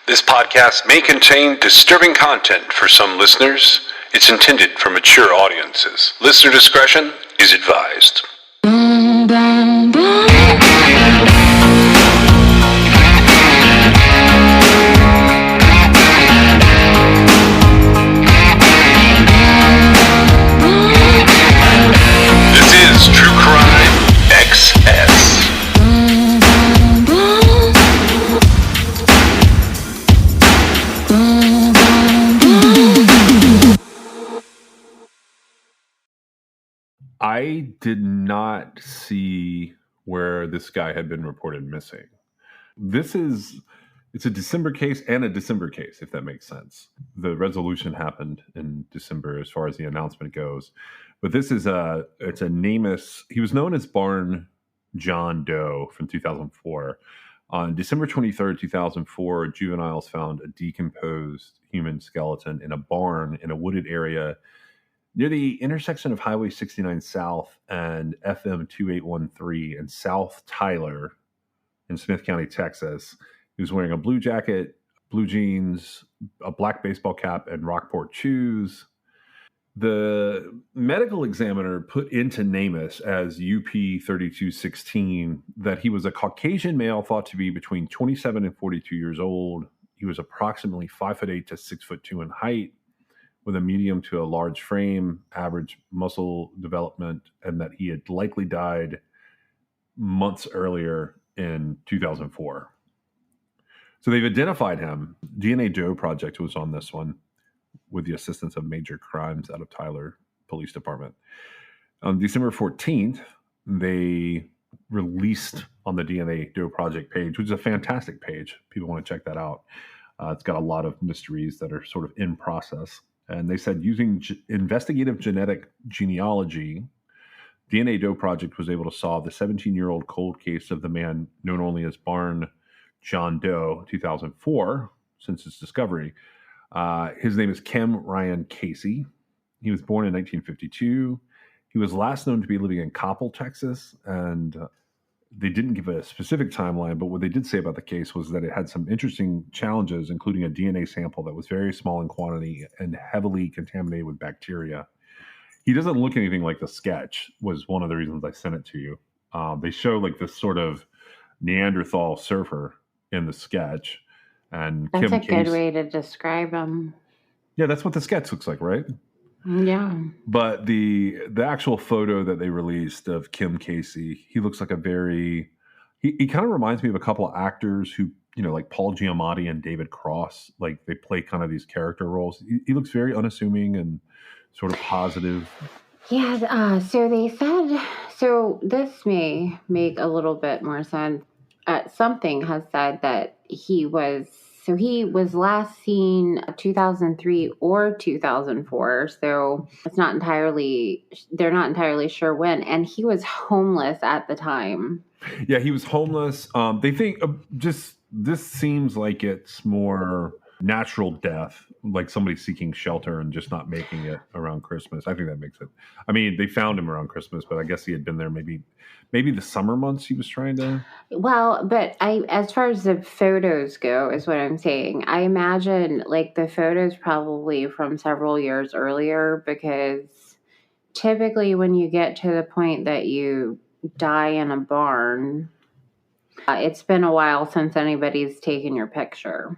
This podcast may contain disturbing content for some listeners. It's intended for mature audiences. Listener discretion is advised. This is True Crime XS. I did not see where this guy had been reported missing. It's a December case and a December case, if that makes sense. The resolution happened in December as far as the announcement goes. But it's a NamUs. He was known as Barn John Doe from 2004. On December 23rd, 2004, juveniles found a decomposed human skeleton in a barn in a wooded area near the intersection of Highway 69 South and FM 2813 in South Tyler in Smith County, Texas. He was wearing a blue jacket, blue jeans, a black baseball cap, and Rockport shoes. The medical examiner put into NamUs as UP 3216 that he was a Caucasian male thought to be between 27 and 42 years old. He was approximately 5'8" to 6'2" in height, with a medium to a large frame, average muscle development, and that he had likely died months earlier in 2004. So they've identified him. DNA Doe Project was on this one with the assistance of Major Crimes out of Tyler Police Department. On December 14th, they released on the DNA Doe Project page, which is a fantastic page. People want to check that out. It's got a lot of mysteries that are sort of in process. And they said using investigative genetic genealogy, DNA Doe Project was able to solve the 17-year-old cold case of the man known only as Barn John Doe, 2004, since its discovery. His name is Kim Ryan Casey. He was born in 1952. He was last known to be living in Coppell, Texas, and they didn't give a specific timeline, but what they did say about the case was that it had some interesting challenges, including a DNA sample that was very small in quantity and heavily contaminated with bacteria. He doesn't look anything like the sketch, was one of the reasons I sent it to you. They show like this sort of Neanderthal surfer in the sketch. And that's a good way to describe him. Yeah, that's what the sketch looks like, right? Yeah. But the actual photo that they released of Kim Casey, he looks like he kind of reminds me of a couple of actors who, like Paul Giamatti and David Cross, like they play kind of these character roles. He looks very unassuming and sort of positive. Yeah. So they said, this may make a little bit more sense. Something has said that he was last seen 2003 or 2004. So they're not entirely sure when. And he was homeless at the time. Yeah, he was homeless. They think this seems like it's more natural death, like somebody seeking shelter and just not making it around Christmas. I think that makes it. I mean, they found him around Christmas, but I guess he had been there maybe the summer months he was trying to. Well, but as far as the photos go, is what I'm saying. I imagine like the photos probably from several years earlier, because typically when you get to the point that you die in a barn, it's been a while since anybody's taken your picture.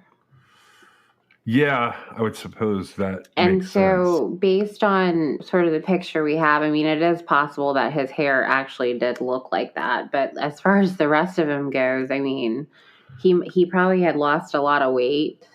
Yeah, I would suppose that. And so based on sort of the picture we have, I mean, it is possible that his hair actually did look like that. But as far as the rest of him goes, I mean, he probably had lost a lot of weight.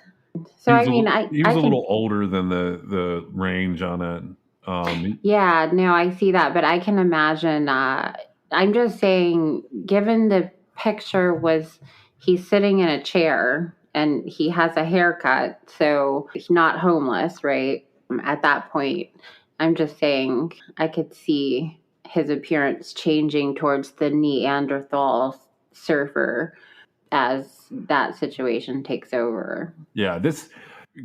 So, he was a little older than the range on it. Yeah, no, I see that. But I can imagine, I'm just saying, given the picture was he's sitting in a chair and he has a haircut, so he's not homeless, right? At that point, I'm just saying I could see his appearance changing towards the Neanderthal surfer as that situation takes over. Yeah,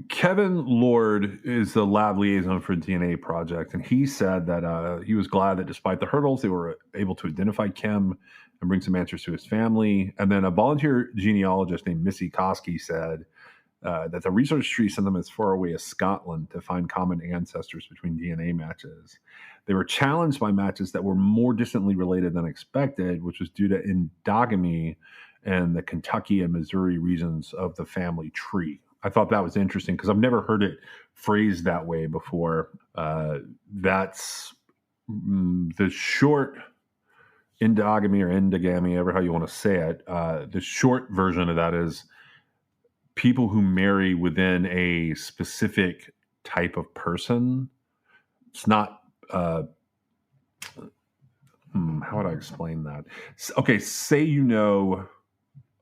Kevin Lord is the lab liaison for DNA Project, and he said that he was glad that despite the hurdles, they were able to identify Kim and bring some answers to his family. And then a volunteer genealogist named Missy Koski said that the research tree sent them as far away as Scotland to find common ancestors between DNA matches. They were challenged by matches that were more distantly related than expected, which was due to endogamy and the Kentucky and Missouri regions of the family tree. I thought that was interesting because I've never heard it phrased that way before. That's the short endogamy or endogamy, ever how you want to say it. The short version of that is people who marry within a specific type of person. It's not, how would I explain that? Okay, say you know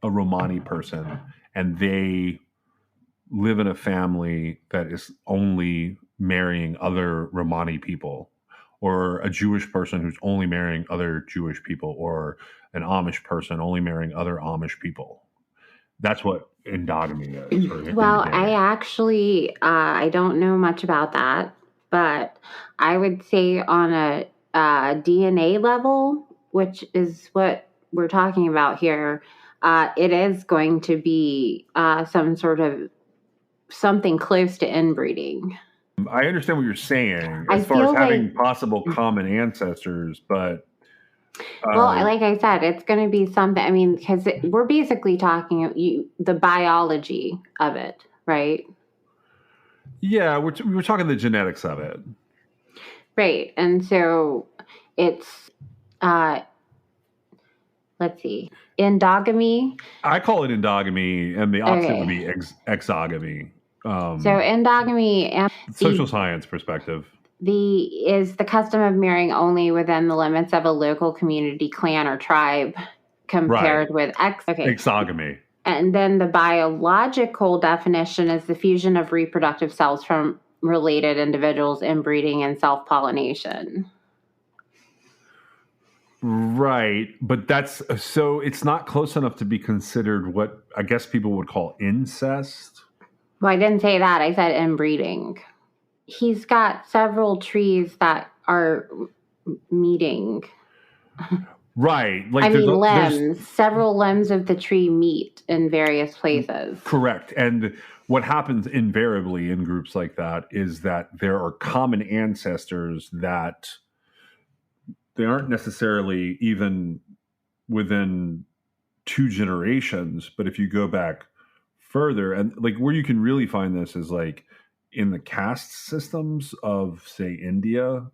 a Romani person and they live in a family that is only marrying other Romani people, or a Jewish person who's only marrying other Jewish people, or an Amish person only marrying other Amish people. That's what endogamy is. Well, I actually, I don't know much about that, but I would say on a DNA level, which is what we're talking about here, it is going to be some sort of something close to inbreeding. I understand what you're saying as far as having possible common ancestors, but well, like I said, it's going to be something. I mean, because we're basically talking the biology of it, right? Yeah, we were talking the genetics of it, right? And so it's let's see, endogamy. I call it endogamy, and the opposite would be exogamy. So endogamy and social science perspective is the custom of marrying only within the limits of a local community, clan, or tribe, compared with exogamy. And then the biological definition is the fusion of reproductive cells from related individuals, inbreeding, and self-pollination. Right, but so it's not close enough to be considered what I guess people would call incest. Well, I didn't say that. I said inbreeding. He's got several trees that are meeting. Right. Like limbs. Several limbs of the tree meet in various places. Correct. And what happens invariably in groups like that is that there are common ancestors that they aren't necessarily even within 2 generations, but if you go back further, and like where you can really find this is like in the caste systems of, say, India,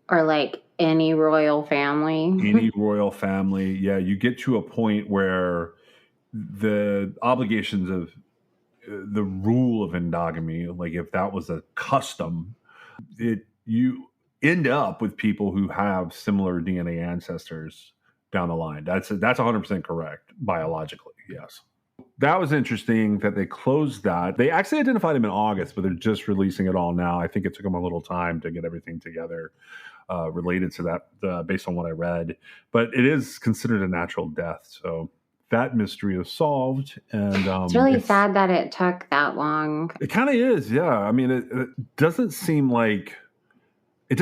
or like any royal family. Yeah, you get to a point where the obligations of the rule of endogamy, like if that was a custom, you end up with people who have similar DNA ancestors down the line. That's 100% correct biologically. Yes. That was interesting that they closed that. They actually identified him in August, but they're just releasing it all now. I think it took them a little time to get everything together related to that, based on what I read. But it is considered a natural death. So that mystery is solved. And it's really sad that it took that long. It kind of is, yeah. I mean, it doesn't seem like it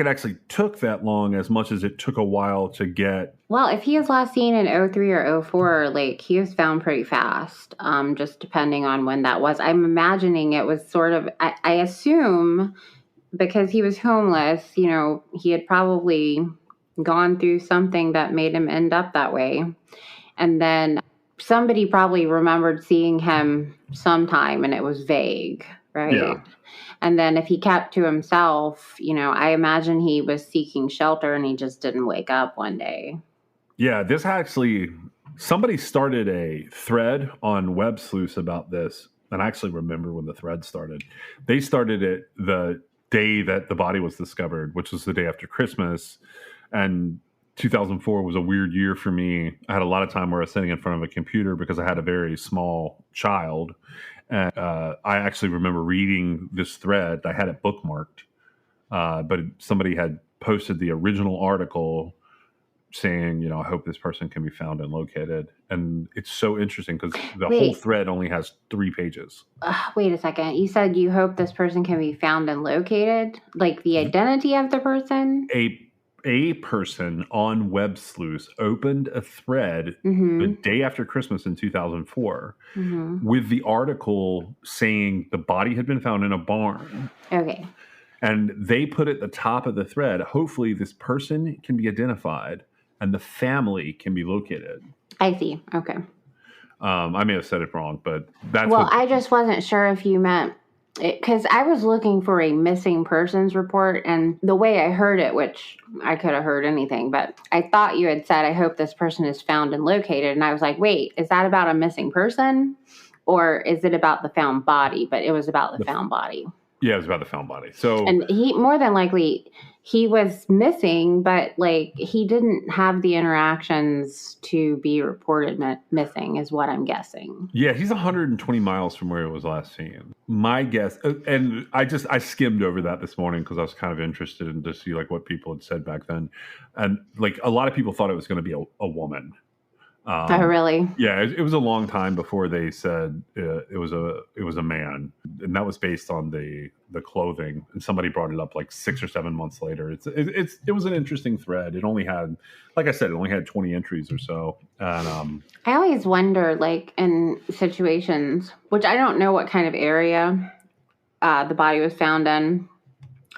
actually took that long as much as it took a while to get. Well, if he was last seen in 03 or 04, like he was found pretty fast, just depending on when that was. I'm imagining it was sort of, I assume, because he was homeless, he had probably gone through something that made him end up that way. And then somebody probably remembered seeing him sometime and it was vague, right? Yeah. And then if he kept to himself, I imagine he was seeking shelter and he just didn't wake up one day. Yeah, this actually, somebody started a thread on Web Sleuths about this. And I actually remember when the thread started. They started it the day that the body was discovered, which was the day after Christmas. And 2004 was a weird year for me. I had a lot of time where I was sitting in front of a computer because I had a very small child. And I actually remember reading this thread. I had it bookmarked, but somebody had posted the original article saying, I hope this person can be found and located. And it's so interesting because the whole thread only has 3 pages. Wait a second. You said you hope this person can be found and located? Like the identity of the person? a person on Web Sleuth opened a thread the day after Christmas in 2004 with the article saying the body had been found in a barn. Okay. And they put at the top of the thread, hopefully this person can be identified and the family can be located. I see. Okay. I may have said it wrong, but that's well, I just wasn't sure if you meant because I was looking for a missing persons report, and the way I heard it, which I could have heard anything, but I thought you had said, I hope this person is found and located. And I was like, wait, is that about a missing person or is it about the found body? But it was about the found body. Yeah, it was about the found body. So, and he more than likely he was missing, but like he didn't have the interactions to be reported missing, is what I'm guessing. Yeah, he's 120 miles from where it was last seen. My guess, and I skimmed over that this morning because I was kind of interested in to see like what people had said back then, and like a lot of people thought it was going to be a woman. Oh, really? Yeah, it was a long time before they said it was a man, and that was based on the clothing. And somebody brought it up like 6 or 7 months later. It was an interesting thread. It only had, like I said, 20 entries or so. And I always wonder, like in situations, which I don't know what kind of area the body was found in.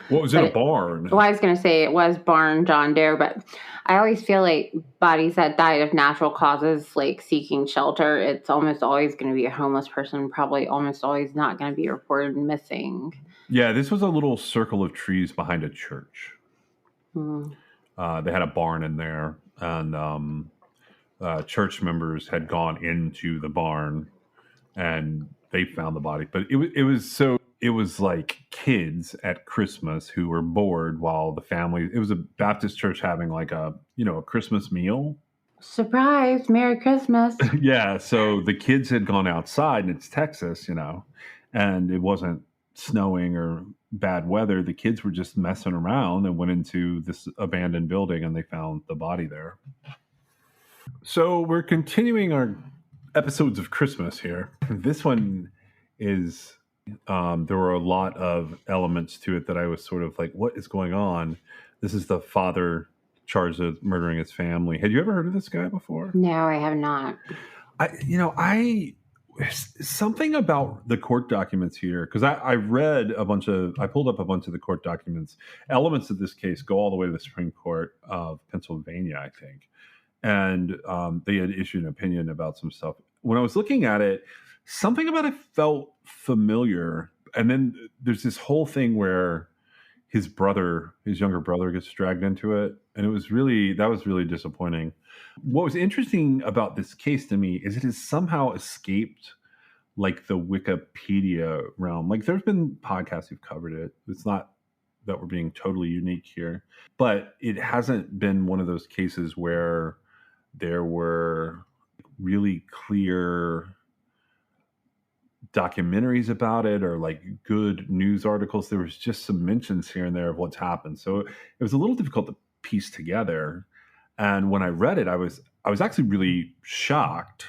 What was in a barn? Well, I was going to say it was barn John Doe, but I always feel like bodies that died of natural causes, like seeking shelter, it's almost always going to be a homeless person, probably almost always not going to be reported missing. Yeah, this was a little circle of trees behind a church. They had a barn in there, and church members had gone into the barn, and they found the body. But it was like kids at Christmas who were bored while the family, it was a Baptist church having like a Christmas meal. Surprise, Merry Christmas. Yeah. So the kids had gone outside, and it's Texas, and it wasn't snowing or bad weather. The kids were just messing around and went into this abandoned building, and they found the body there. So we're continuing our episodes of Christmas here. This one is... there were a lot of elements to it that I was sort of like, what is going on? This is the father charged with murdering his family. Had you ever heard of this guy before? No, I have not. Something about the court documents here, because I pulled up a bunch of the court documents. Elements of this case go all the way to the Supreme Court of Pennsylvania, I think. And they had issued an opinion about some stuff. When I was looking at it, something about it felt familiar. And then there's this whole thing where his younger brother gets dragged into it. And that was really disappointing. What was interesting about this case to me is it has somehow escaped like the Wikipedia realm. Like there's been podcasts who've covered it. It's not that we're being totally unique here, but it hasn't been one of those cases where there were really clear documentaries about it or like good news articles. There was just some mentions here and there of what's happened. So it was a little difficult to piece together. And when I read it, I was actually really shocked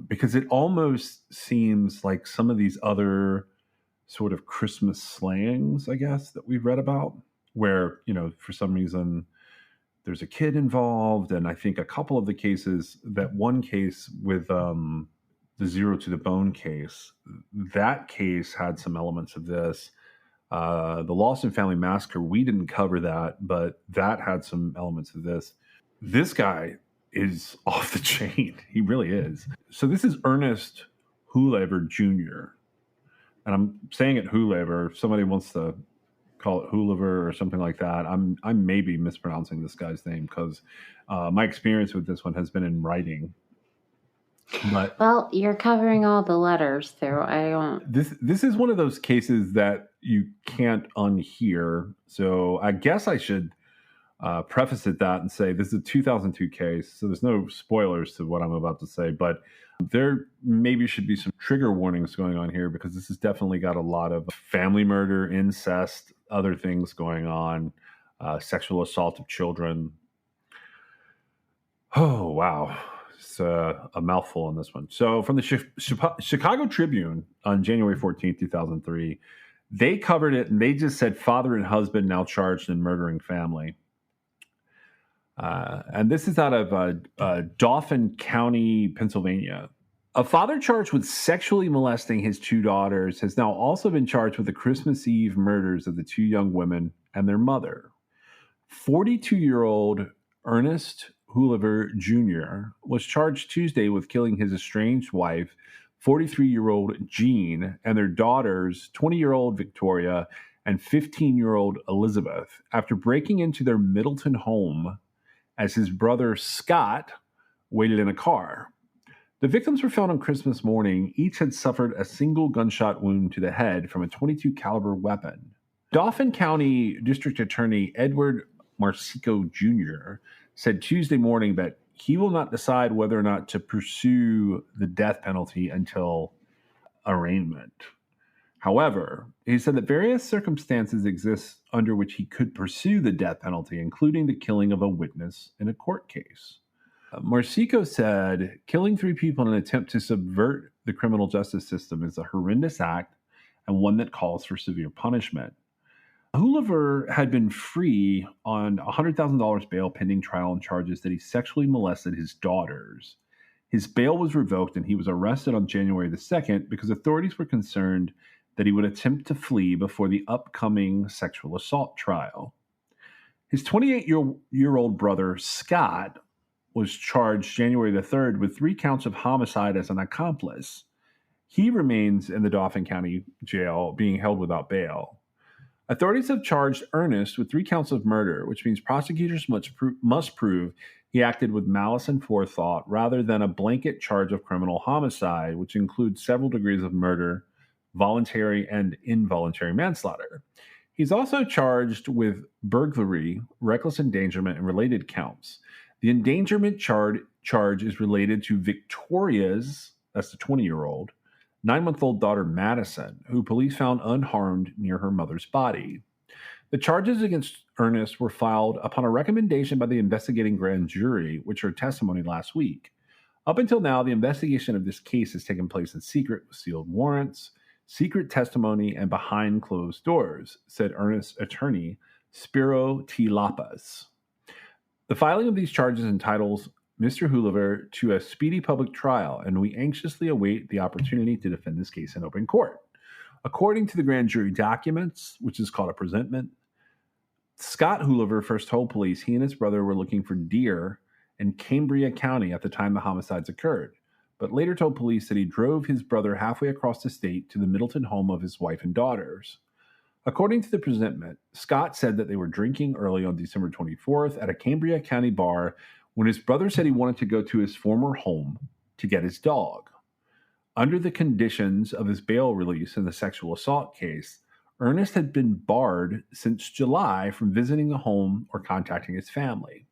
because it almost seems like some of these other sort of Christmas slangs, I guess, that we've read about where, for some reason there's a kid involved. And I think a couple of the cases, that one case with, the Zero to the Bone case, that case had some elements of this. The Lawson Family Massacre, we didn't cover that, but that had some elements of this. This guy is off the chain. He really is. So this is Ernest Houlever Jr. And I'm saying it Houlever. If somebody wants to call it Houlever or something like that, I may be mispronouncing this guy's name because my experience with this one has been in writing. But well, you're covering all the letters, so I don't. This is one of those cases that you can't unhear. So I guess I should preface it that and say this is a 2002 case, so there's no spoilers to what I'm about to say, but there maybe should be some trigger warnings going on here because this has definitely got a lot of family murder, incest, other things going on, sexual assault of children. Oh, wow. It's a mouthful in this one. So from the Chicago Tribune on January 14th, 2003, they covered it and they just said father and husband now charged in murdering family. And this is out of Dauphin County, Pennsylvania. A father charged with sexually molesting his two daughters has now also been charged with the Christmas Eve murders of the two young women and their mother. 42-year-old Ernest Hoover Jr. was charged Tuesday with killing his estranged wife, 43-year-old Jean, and their daughters, 20-year-old Victoria and 15-year-old Elizabeth, after breaking into their Middleton home as his brother Scott waited in a car. The victims were found on Christmas morning. Each had suffered a single gunshot wound to the head from a .22 caliber weapon. Dauphin County District Attorney Edward Marsico Jr. said Tuesday morning that he will not decide whether or not to pursue the death penalty until arraignment. However, he said that various circumstances exist under which he could pursue the death penalty, including the killing of a witness in a court case. Marsico said, killing 3 people in an attempt to subvert the criminal justice system is a horrendous act and one that calls for severe punishment. Hoover had been free on $100,000 bail pending trial on charges that he sexually molested his daughters. His bail was revoked and he was arrested on January the 2nd because authorities were concerned that he would attempt to flee before the upcoming sexual assault trial. His 28-year-old brother, Scott, was charged January the 3rd with 3 counts of homicide as an accomplice. He remains in the Dauphin County Jail, being held without bail. Authorities have charged Ernest with 3 counts of murder, which means prosecutors must prove he acted with malice and forethought rather than a blanket charge of criminal homicide, which includes several degrees of murder, voluntary and involuntary manslaughter. He's also charged with burglary, reckless endangerment, and related counts. The endangerment charge is related to Victoria's, that's the 20-year-old, 9-month-old daughter Madison, who police found unharmed near her mother's body. The charges against Ernest were filed upon a recommendation by the investigating grand jury, which heard testimony last week. Up until now, the investigation of this case has taken place in secret with sealed warrants, secret testimony, and behind closed doors, said Ernest's attorney, Spiro T. Lapas. The filing of these charges entitles Mr. Hoover to a speedy public trial, and we anxiously await the opportunity to defend this case in open court. According to the grand jury documents, which is called a presentment, Scott Hoover first told police he and his brother were looking for deer in Cambria County at the time the homicides occurred, but later told police that he drove his brother halfway across the state to the Middleton home of his wife and daughters. According to the presentment, Scott said that they were drinking early on December 24th at a Cambria County bar when his brother said he wanted to go to his former home to get his dog. Under the conditions of his bail release in the sexual assault case, Ernest had been barred since July from visiting the home or contacting his family.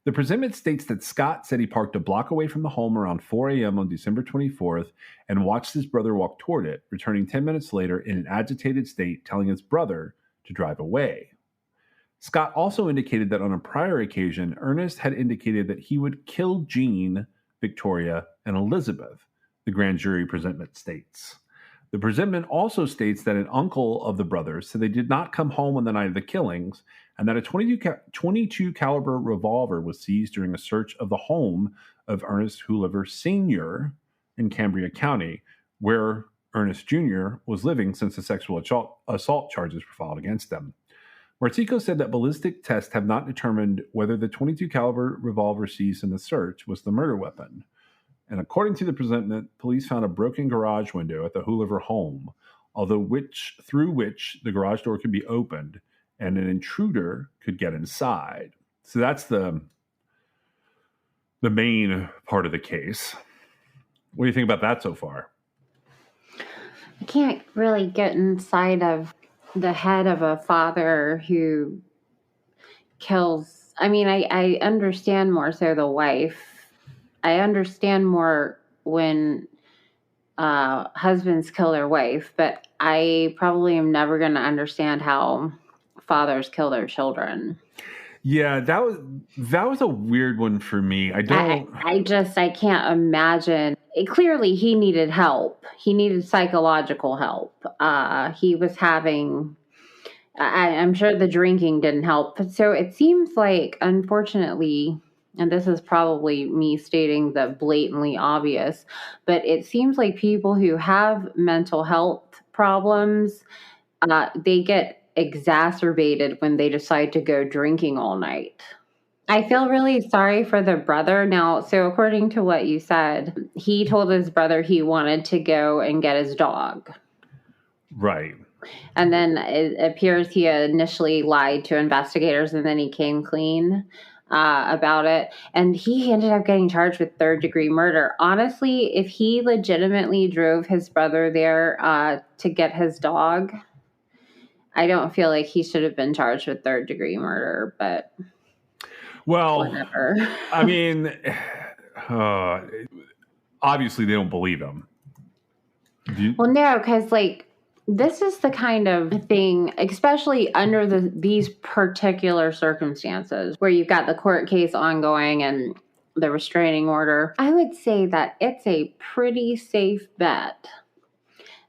The presentment states that Scott said he parked a block away from the home around 4 a.m. on December 24th and watched his brother walk toward it, returning 10 minutes later in an agitated state, telling his brother to drive away. Scott also indicated that on a prior occasion, Ernest had indicated that he would kill Jean, Victoria, and Elizabeth, the grand jury presentment states. The presentment also states that an uncle of the brothers said they did not come home on the night of the killings and that a .22 caliber revolver was seized during a search of the home of Ernest Hoover Sr. in Cambria County, where Ernest Jr. was living since the sexual assault charges were filed against them. Marsico said that ballistic tests have not determined whether the .22 caliber revolver seized in the search was the murder weapon. And according to the presentment, police found a broken garage window at the Hoover home, through which the garage door could be opened and an intruder could get inside. So that's the main part of the case. What do you think about that so far? I can't really get inside of the head of a father who kills. I mean, I understand more so the wife. I understand more when husbands kill their wife, but I probably am never going to understand how fathers kill their children. Yeah, that was a weird one for me. I can't imagine. Clearly, he needed help. He needed psychological help. He was having I'm sure the drinking didn't help. So it seems like, unfortunately, and this is probably me stating the blatantly obvious, but it seems like people who have mental health problems, they get exacerbated when they decide to go drinking all night. I feel really sorry for the brother now. So, according to what you said, he told his brother he wanted to go and get his dog. Right. And then it appears he initially lied to investigators and then he came clean about it. And he ended up getting charged with third-degree murder. Honestly, if he legitimately drove his brother there to get his dog, I don't feel like he should have been charged with third-degree murder, but Well, whatever. I mean, obviously they don't believe him. Well, no, because like this is the kind of thing, especially under these particular circumstances where you've got the court case ongoing and the restraining order. I would say that it's a pretty safe bet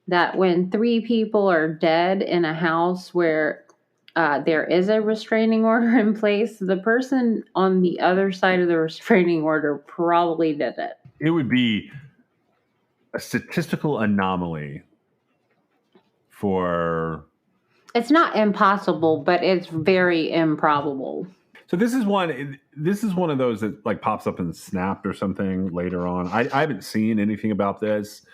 that when 3 people are dead in a house where there is a restraining order in place, the person on the other side of the restraining order probably did it. It would be a statistical anomaly for... It's not impossible, but it's very improbable. So this is one of those that like pops up in Snapped or something later on. I haven't seen anything about this.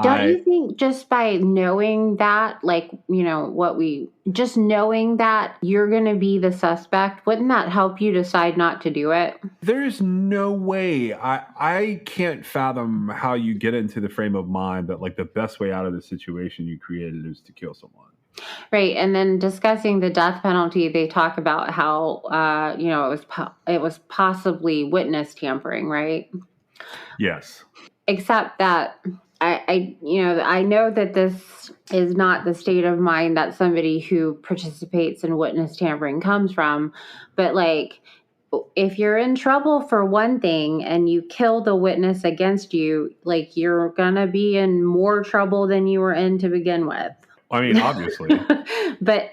Don't you think just by knowing that, like, you know, just knowing that you're going to be the suspect, wouldn't that help you decide not to do it? There's no way. I can't fathom how you get into the frame of mind that like the best way out of the situation you created is to kill someone. Right. And then discussing the death penalty, they talk about how, you know, it was possibly witness tampering, right? Yes. Except that I know that this is not the state of mind that somebody who participates in witness tampering comes from, but like, if you're in trouble for one thing and you kill the witness against you, like you're gonna be in more trouble than you were in to begin with. I mean, obviously.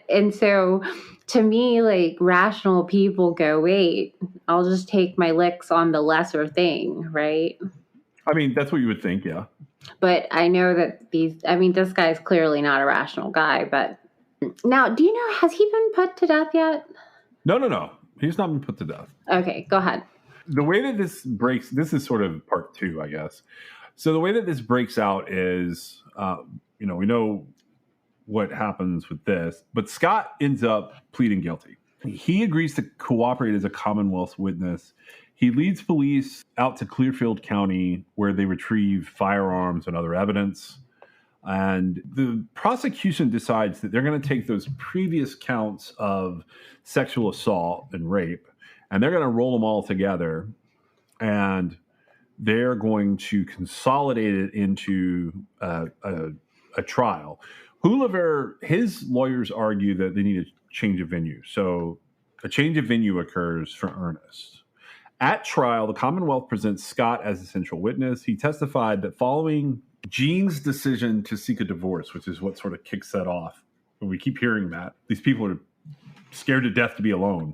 And so to me, like rational people go, wait, I'll just take my licks on the lesser thing, right? I mean, that's what you would think, yeah. But I know that this guy's clearly not a rational guy. But now, do you know, has he been put to death yet? No. He's not been put to death. Okay, go ahead. The way that this is sort of part 2, I guess. So the way that this breaks out is, we know what happens with this, but Scott ends up pleading guilty. He agrees to cooperate as a Commonwealth witness. He leads police out to Clearfield County where they retrieve firearms and other evidence. And the prosecution decides that they're going to take those previous counts of sexual assault and rape, and they're going to roll them all together, and they're going to consolidate it into a trial. Hoover, his lawyers argue that they need a change of venue. So a change of venue occurs for Ernest. At trial, the Commonwealth presents Scott as a central witness. He testified that following Jean's decision to seek a divorce, which is what sort of kicks that off, and we keep hearing that, these people are scared to death to be alone.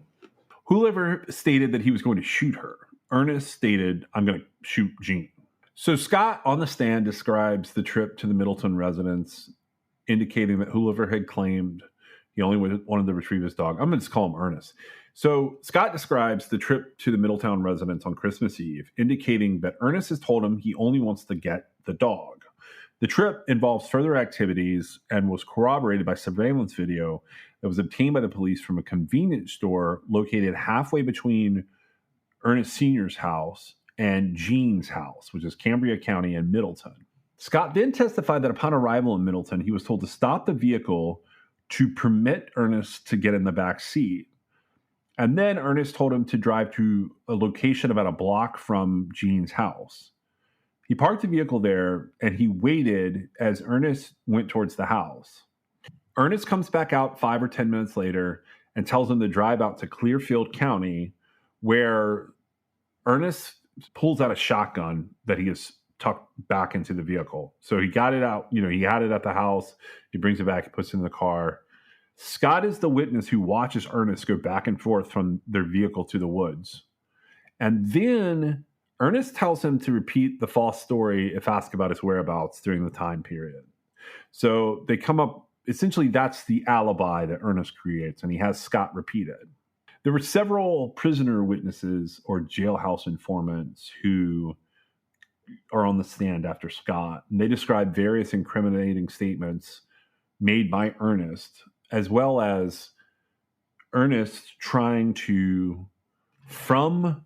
Hoover stated that he was going to shoot her. Ernest stated, I'm going to shoot Jean. So Scott on the stand describes the trip to the Middleton residence, indicating that Hoover had claimed he only wanted to retrieve his dog. I'm going to just call him Ernest. So Scott describes the trip to the Middletown residence on Christmas Eve, indicating that Ernest has told him he only wants to get the dog. The trip involves further activities and was corroborated by surveillance video that was obtained by the police from a convenience store located halfway between Ernest Sr.'s house and Jean's house, which is Cambria County and Middleton. Scott then testified that upon arrival in Middleton, he was told to stop the vehicle to permit Ernest to get in the back seat. And then Ernest told him to drive to a location about a block from Jean's house. He parked the vehicle there and he waited as Ernest went towards the house. Ernest comes back out 5 or 10 minutes later and tells him to drive out to Clearfield County, where Ernest pulls out a shotgun that he has tucked back into the vehicle. So he got it out, he had it at the house. He brings it back, he puts it in the car. Scott is the witness who watches Ernest go back and forth from their vehicle to the woods. And then Ernest tells him to repeat the false story if asked about his whereabouts during the time period. So they come up, essentially, that's the alibi that Ernest creates, and he has Scott repeat it. There were several prisoner witnesses or jailhouse informants who are on the stand after Scott, and they describe various incriminating statements made by Ernest, as well as Ernest trying to, from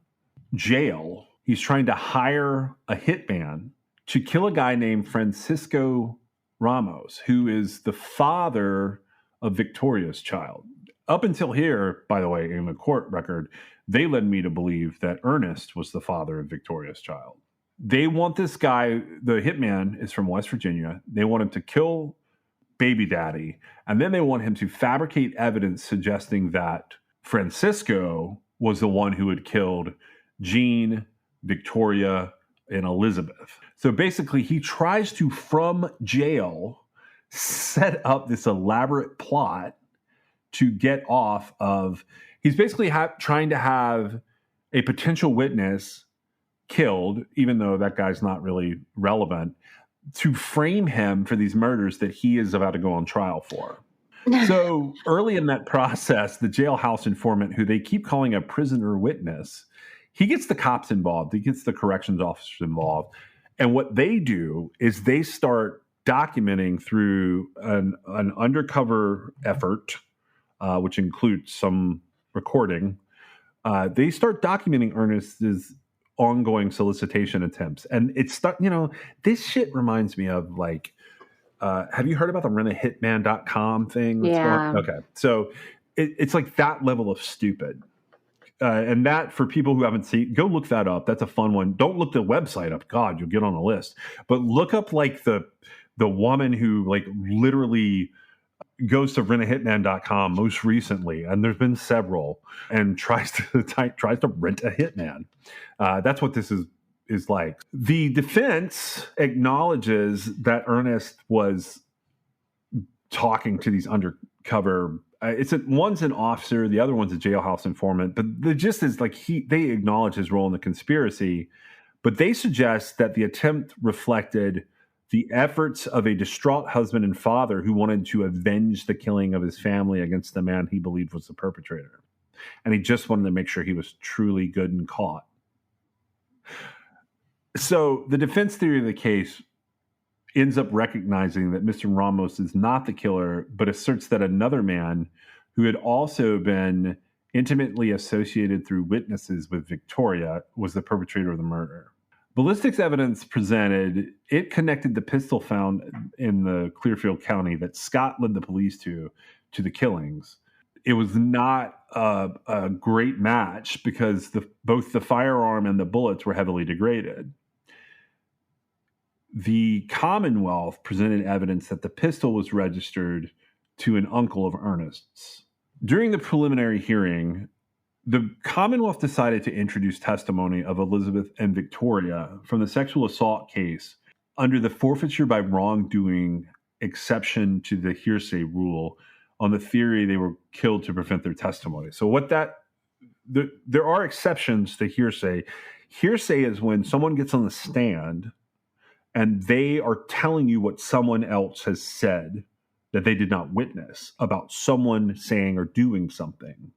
jail, he's trying to hire a hitman to kill a guy named Francisco Ramos, who is the father of Victoria's child. Up until here, by the way, in the court record, they led me to believe that Ernest was the father of Victoria's child. They want this guy, the hitman is from West Virginia. They want him to kill baby daddy, and then they want him to fabricate evidence suggesting that Francisco was the one who had killed Jean, Victoria, and Elizabeth. So basically, he tries to, from jail, set up this elaborate plot to get off of. He's basically trying to have a potential witness killed, even though that guy's not really relevant, to frame him for these murders that he is about to go on trial for. So early in that process, the jailhouse informant, who they keep calling a prisoner witness, he gets the cops involved. He gets the corrections officers involved. And what they do is they start documenting through an undercover effort, which includes some recording. They start documenting Ernest's ongoing solicitation attempts. And it's, this shit reminds me of like, have you heard about the rentahitman.com thing? Yeah. Okay. So it's like that level of stupid. And that, for people who haven't seen, go look that up. That's a fun one. Don't look the website up. God, you'll get on a list. But look up like the woman who like literally goes to rentahitman.com most recently, and there's been several, and tries to rent a hitman. That's what this is like. The defense acknowledges that Ernest was talking to these undercover. One's an officer, the other one's a jailhouse informant. But the gist is like they acknowledge his role in the conspiracy, but they suggest that the attempt reflected the efforts of a distraught husband and father who wanted to avenge the killing of his family against the man he believed was the perpetrator. And he just wanted to make sure he was truly good and caught. So the defense theory of the case ends up recognizing that Mr. Ramos is not the killer, but asserts that another man who had also been intimately associated through witnesses with Victoria was the perpetrator of the murder. Ballistics evidence presented, it connected the pistol found in the Clearfield County that Scott led the police to the killings. It was not a great match because both the firearm and the bullets were heavily degraded. The Commonwealth presented evidence that the pistol was registered to an uncle of Ernest's. During the preliminary hearing, the Commonwealth decided to introduce testimony of Elizabeth and Victoria from the sexual assault case under the forfeiture by wrongdoing exception to the hearsay rule on the theory they were killed to prevent their testimony. So there are exceptions to hearsay. Hearsay is when someone gets on the stand and they are telling you what someone else has said that they did not witness about someone saying or doing something.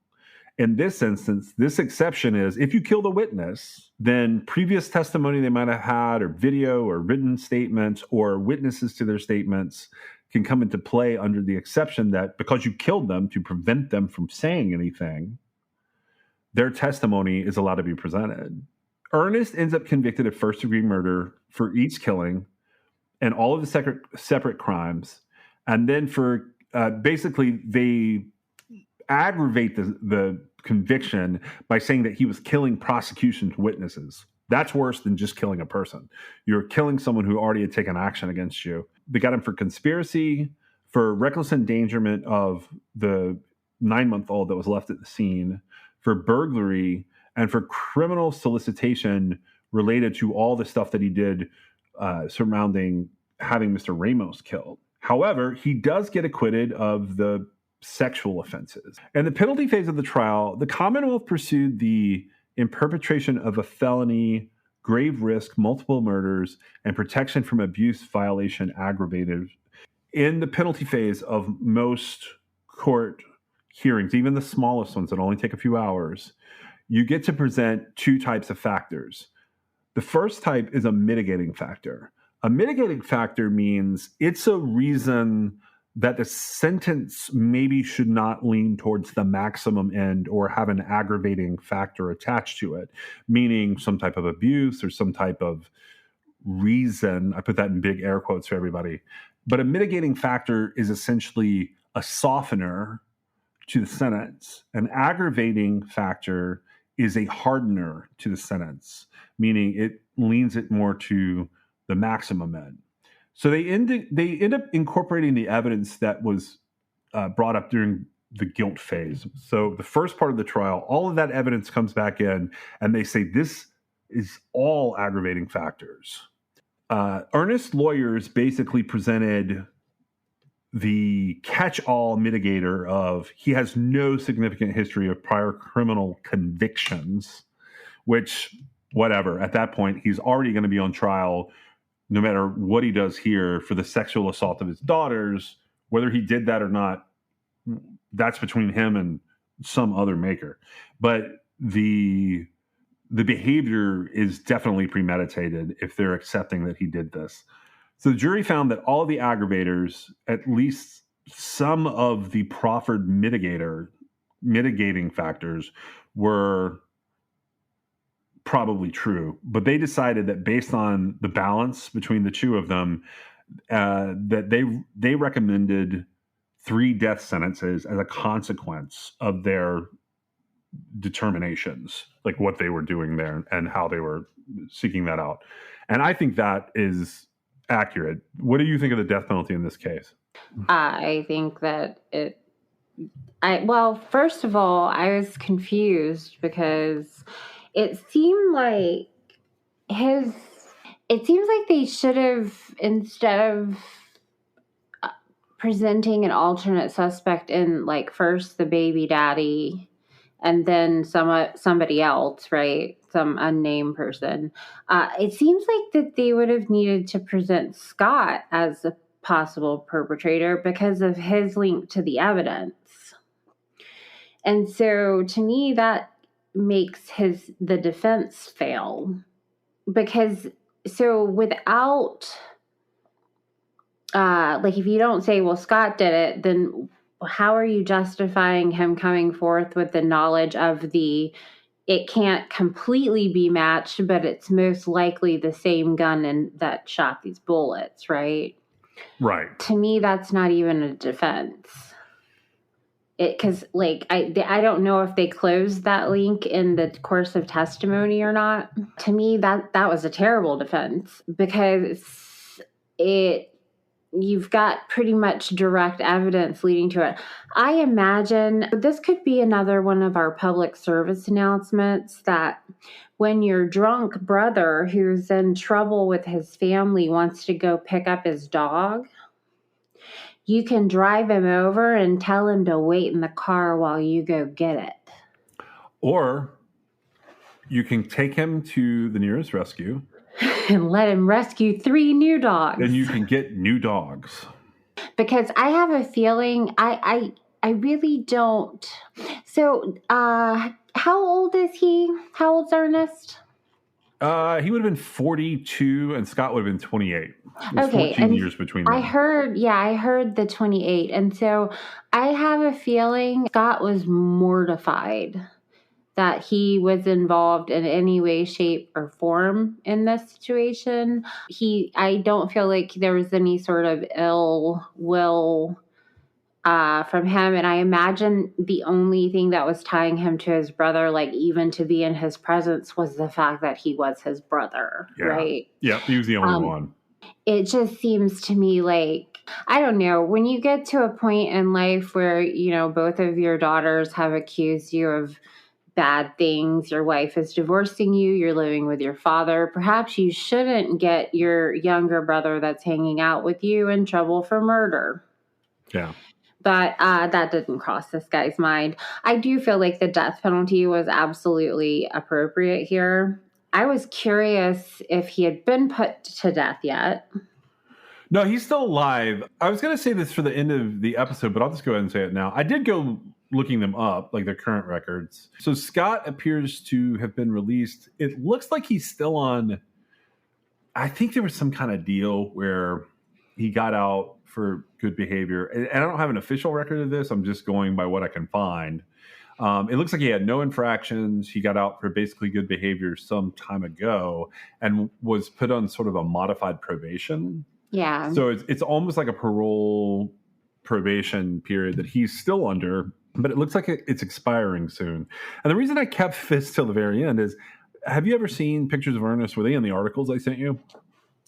In this instance, this exception is if you kill the witness, then previous testimony they might have had or video or written statements or witnesses to their statements can come into play under the exception that because you killed them to prevent them from saying anything, their testimony is allowed to be presented. Ernest ends up convicted of first-degree murder for each killing and all of the separate crimes. And then for basically they aggravate the conviction by saying that he was killing prosecution witnesses. That's worse than just killing a person. You're killing someone who already had taken action against you. They got him for conspiracy, for reckless endangerment of the 9-month-old that was left at the scene, for burglary, and for criminal solicitation related to all the stuff that he did surrounding having Mr. Ramos killed. However, he does get acquitted of the sexual offenses. In the penalty phase of the trial, the Commonwealth pursued the in perpetration of a felony, grave risk, multiple murders, and protection from abuse violation aggravated. In the penalty phase of most court hearings, even the smallest ones that only take a few hours, you get to present two types of factors. The first type is a mitigating factor. A mitigating factor means it's a reason that the sentence maybe should not lean towards the maximum end or have an aggravating factor attached to it, meaning some type of abuse or some type of reason. I put that in big air quotes for everybody. But a mitigating factor is essentially a softener to the sentence. An aggravating factor is a hardener to the sentence, meaning it leans it more to the maximum end. So they end up incorporating the evidence that was brought up during the guilt phase. So the first part of the trial, all of that evidence comes back in, and they say this is all aggravating factors. Ernest's lawyers basically presented the catch-all mitigator of he has no significant history of prior criminal convictions, which, whatever, at that point, he's already going to be on trial no matter what he does here for the sexual assault of his daughters. Whether he did that or not, that's between him and some other maker. But the behavior is definitely premeditated if they're accepting that he did this. So the jury found that all the aggravators, at least some of the proffered mitigating factors, were probably true. But they decided that based on the balance between the two of them, that they recommended 3 death sentences as a consequence of their determinations, like what they were doing there and how they were seeking that out. And I think that is accurate. What do you think of the death penalty in this case? I think that first of all, I was confused because it seemed like they should have, instead of presenting an alternate suspect in, like, first the baby daddy and then somebody else, right? Some unnamed person. It seems like that they would have needed to present Scott as a possible perpetrator because of his link to the evidence. And so to me, that makes the defense fail. Because, so without, if you don't say, well, Scott did it, then how are you justifying him coming forth with the knowledge of it can't completely be matched, but it's most likely the same gun that shot these bullets, right? Right. To me, that's not even a defense. Because, I don't know if they closed that link in the course of testimony or not. To me, that was a terrible defense because you've got pretty much direct evidence leading to it. I imagine this could be another one of our public service announcements that when your drunk brother who's in trouble with his family wants to go pick up his dog, you can drive him over and tell him to wait in the car while you go get it. Or you can take him to the nearest rescue and let him rescue 3 new dogs. Then you can get new dogs. Because I have a feeling I really don't. So, how old is he? How old's Ernest? He would have been 42 and Scott would have been 28. Okay, 14 years between them. I heard the 28. And so I have a feeling Scott was mortified that he was involved in any way, shape, or form in this situation. I don't feel like there was any sort of ill will from him. And I imagine the only thing that was tying him to his brother, even to be in his presence, was the fact that he was his brother, right? Yeah, he was the only one. It just seems to me like, I don't know, when you get to a point in life where, both of your daughters have accused you of bad things, your wife is divorcing you, you're living with your father, perhaps you shouldn't get your younger brother that's hanging out with you in trouble for murder. Yeah. But that didn't cross this guy's mind. I do feel like the death penalty was absolutely appropriate here. I was curious if he had been put to death yet. No, he's still alive. I was going to say this for the end of the episode, but I'll just go ahead and say it now. I did go looking them up, like their current records. So Scott appears to have been released. It looks like he's still on. I think there was some kind of deal where he got out for good behavior. And I don't have an official record of this. I'm just going by what I can find. It looks like he had no infractions. He got out for basically good behavior some time ago and was put on sort of a modified probation. Yeah. So it's almost like a parole probation period that he's still under, but it looks like it's expiring soon. And the reason I kept this till the very end is, have you ever seen pictures of Ernest? Were they in the articles I sent you?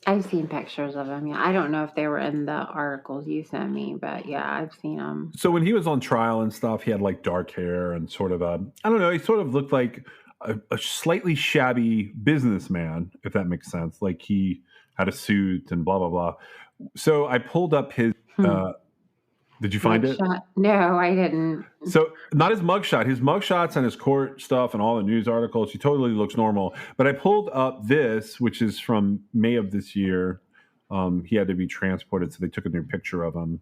I've seen pictures of him. Yeah, I don't know if they were in the articles you sent me, but yeah, I've seen them. So when he was on trial and stuff, he had like dark hair and sort of I don't know, he sort of looked like a slightly shabby businessman, if that makes sense. Like he had a suit and blah, blah, blah. So I pulled up his, did you find it? No, I didn't. So not his mugshot, his mugshots and his court stuff and all the news articles, he totally looks normal. But I pulled up this, which is from May of this year. He had to be transported, so they took a new picture of him.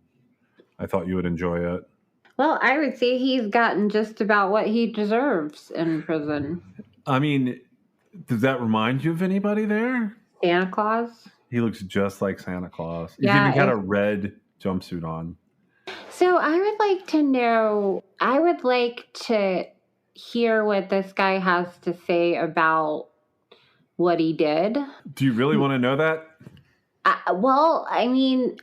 I thought you would enjoy it. Well, I would say he's gotten just about what he deserves in prison. I mean, does that remind you of anybody there? Santa Claus? He looks just like Santa Claus. He's Yeah, even got a red jumpsuit on. So I would like to know, I would like to hear what this guy has to say about what he did. Do you really want to know that? Well, I mean,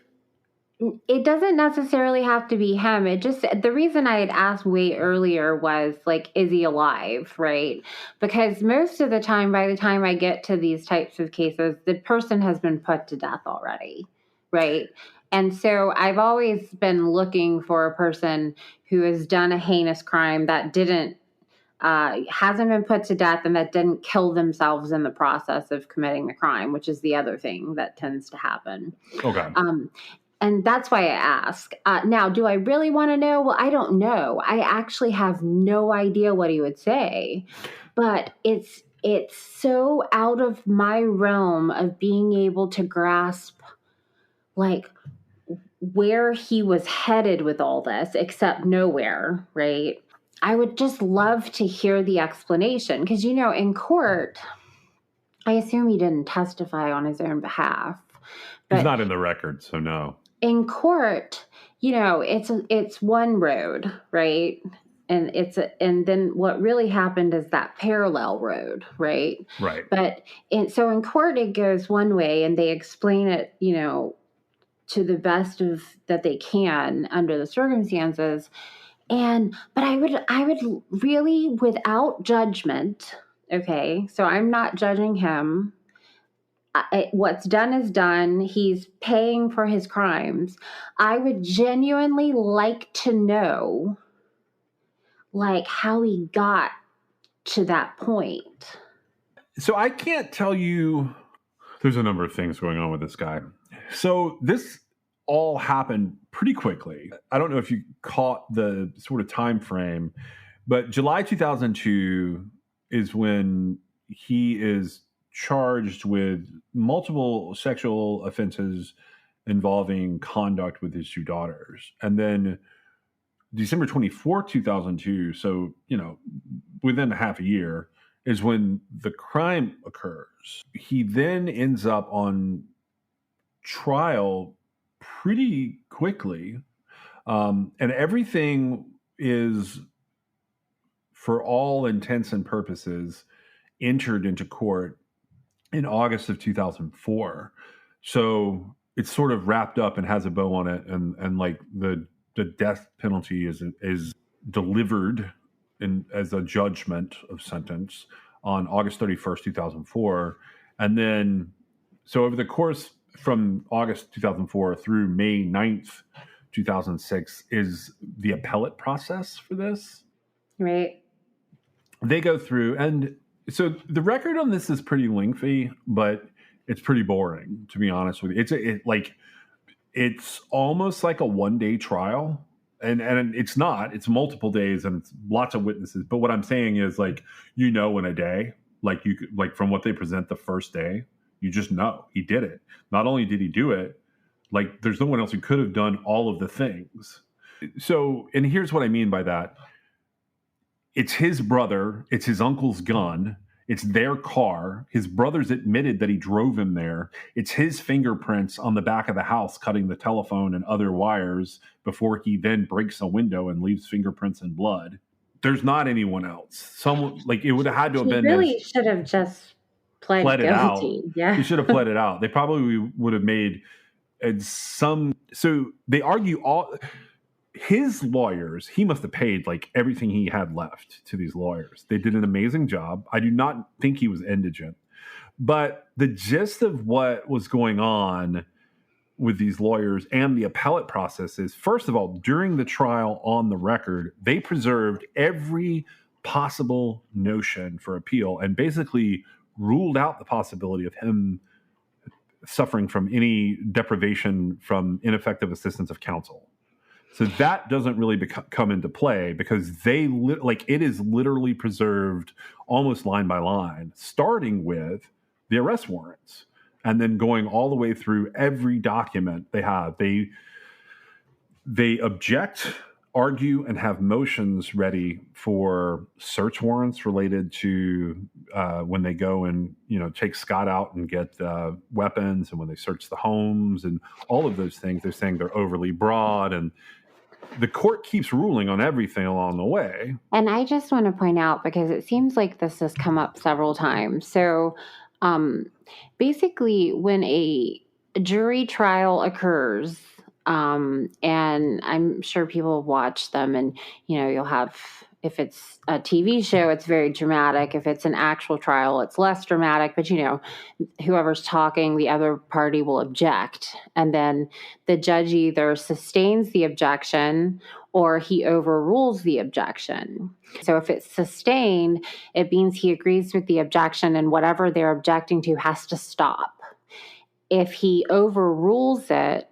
it doesn't necessarily have to be him. It just, the reason I had asked way earlier was like, is he alive? Right? Because most of the time, by the time I get to these types of cases, the person has been put to death already. Right? And so I've always been looking for a person who has done a heinous crime that hasn't been put to death and that didn't kill themselves in the process of committing the crime, which is the other thing that tends to happen. Okay. And that's why I ask. Now, do I really want to know? Well, I don't know. I actually have no idea what he would say, but it's so out of my realm of being able to grasp, like, where he was headed with all this, except nowhere, right? I would just love to hear the explanation because, in court, I assume he didn't testify on his own behalf. But he's not in the record, so no. In court, it's one road, right? And and then what really happened is that parallel road, right? Right. But so in court it goes one way, and they explain it, to the best of that they can under the circumstances. But I would really, without judgment, okay, so I'm not judging him. What's done is done. He's paying for his crimes. I would genuinely like to know, like, how he got to that point. So I can't tell you. There's a number of things going on with this guy. So this all happened pretty quickly. I don't know if you caught the sort of time frame, but July 2002 is when he is charged with multiple sexual offenses involving conduct with his two daughters. And then December 24, 2002, so, within half a year, is when the crime occurs. He then ends up on trial pretty quickly. And everything is, for all intents and purposes, entered into court in August of 2004. So it's sort of wrapped up and has a bow on it. And like the death penalty is delivered as a judgment of sentence on August 31st, 2004. And then, so over the course from August 2004 through May 9th, 2006 is the appellate process for this. Right. They go through, and so the record on this is pretty lengthy, but it's pretty boring, to be honest with you. It's almost like a one-day trial. And it's not. It's multiple days and it's lots of witnesses. But what I'm saying is, like, in a day, like you could, like from what they present the first day, you just know he did it. Not only did he do it, like there's no one else who could have done all of the things. So, and here's what I mean by that. It's his brother. It's his uncle's gun. It's their car. His brother's admitted that he drove him there. It's his fingerprints on the back of the house cutting the telephone and other wires before he then breaks a window and leaves fingerprints and blood. There's not anyone else. Someone, like, it would have had to have been. Really should have just pled it out. guilty. Yeah. He should have pled it out. They probably would have made some. So they argue all. His lawyers, he must have paid like everything he had left to these lawyers. They did an amazing job. I do not think he was indigent. But the gist of what was going on with these lawyers and the appellate process is, first of all, during the trial on the record, they preserved every possible notion for appeal and basically ruled out the possibility of him suffering from any deprivation from ineffective assistance of counsel. So that doesn't really come into play because it is literally preserved almost line by line, starting with the arrest warrants and then going all the way through every document they have. They object, argue, and have motions ready for search warrants related to when they go and take Scott out and get weapons, and when they search the homes and all of those things. They're saying they're overly broad, and the court keeps ruling on everything along the way. And I just want to point out, because it seems like this has come up several times. So basically, when a jury trial occurs, and I'm sure people watch them, and you'll have, if it's a TV show, it's very dramatic. If it's an actual trial, it's less dramatic. But whoever's talking, the other party will object, and then the judge either sustains the objection or he overrules the objection. So if it's sustained, it means he agrees with the objection, and whatever they're objecting to has to stop. If he overrules it,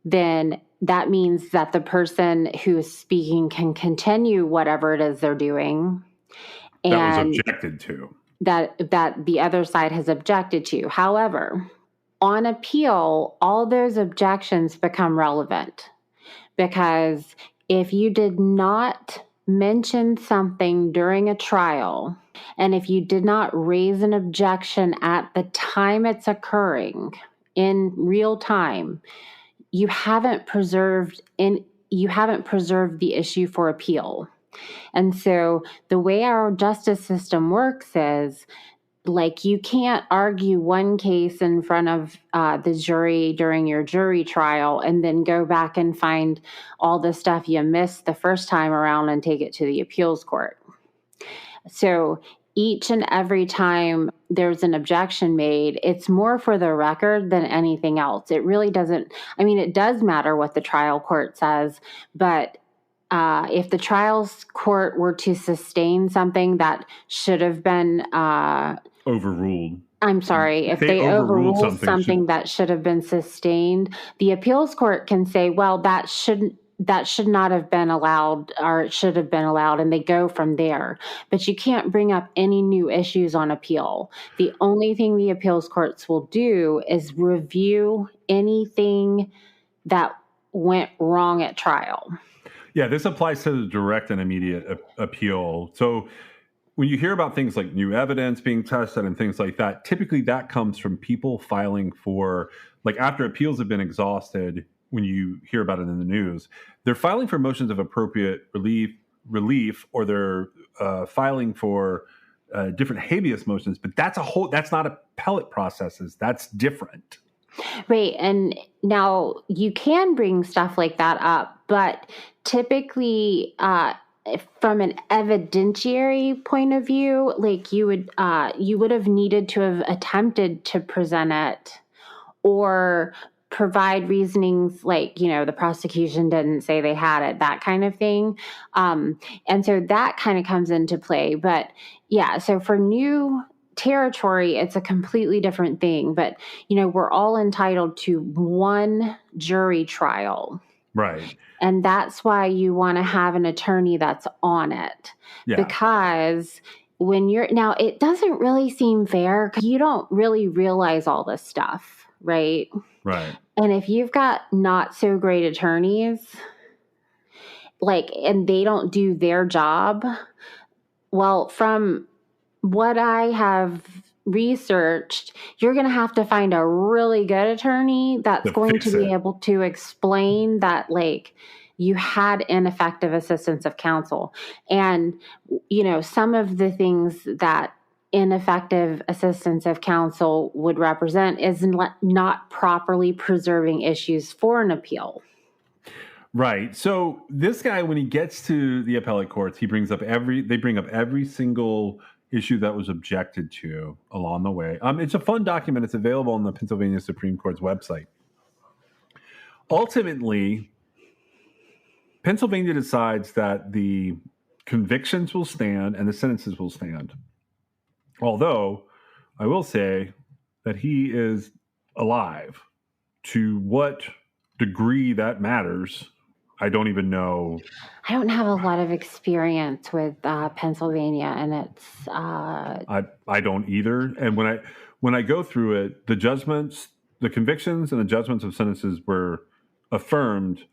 then that means that the person who is speaking can continue whatever it is they're doing. And that was objected to. That the other side has objected to. However, on appeal, all those objections become relevant, because if you did not mention something during a trial, and if you did not raise an objection at the time it's occurring in real time, you haven't preserved the issue for appeal. And so the way our justice system works is, like, you can't argue one case in front of the jury during your jury trial and then go back and find all the stuff you missed the first time around and take it to the appeals court. So each and every time there's an objection made, it's more for the record than anything else. It really doesn't, it does matter what the trial court says, but if the trials court were to sustain something that should have been overruled. I'm sorry, if they overruled something that should have been sustained, the appeals court can say, well, that should not have been allowed, or it should have been allowed, and they go from there. But you can't bring up any new issues on appeal. The only thing the appeals courts will do is review anything that went wrong at trial. Yeah, this applies to the direct and immediate appeal. So when you hear about things like new evidence being tested and things like that, typically that comes from people filing for, like, after appeals have been exhausted. When you hear about it in the news, they're filing for motions of appropriate relief, or they're filing for different habeas motions. But that's not appellate processes. That's different. Right. And now you can bring stuff like that up, but typically, from an evidentiary point of view, like you would have needed to have attempted to present it, or provide reasonings like, the prosecution didn't say they had it, that kind of thing. And so that kind of comes into play. But yeah, so for new territory, it's a completely different thing. But, we're all entitled to one jury trial. Right. And that's why you want to have an attorney that's on it. Yeah. Because when now, it doesn't really seem fair because you don't really realize all this stuff, right? Right. And if you've got not so great attorneys, and they don't do their job, well, from what I have researched, you're going to have to find a really good attorney that's going to be able to explain that, you had ineffective assistance of counsel. And, some of the things that ineffective assistance of counsel would represent is not properly preserving issues for an appeal. Right. So this guy, when he gets to the appellate courts, they bring up every single issue that was objected to along the way. It's a fun document. It's available on the Pennsylvania Supreme Court's website. Ultimately, Pennsylvania decides that the convictions will stand and the sentences will stand. Although, I will say that he is alive. To what degree that matters, I don't even know. I don't have a lot of experience with Pennsylvania, and it's. I don't either. And when I go through it, the judgments, the convictions, and the judgments of sentences were affirmed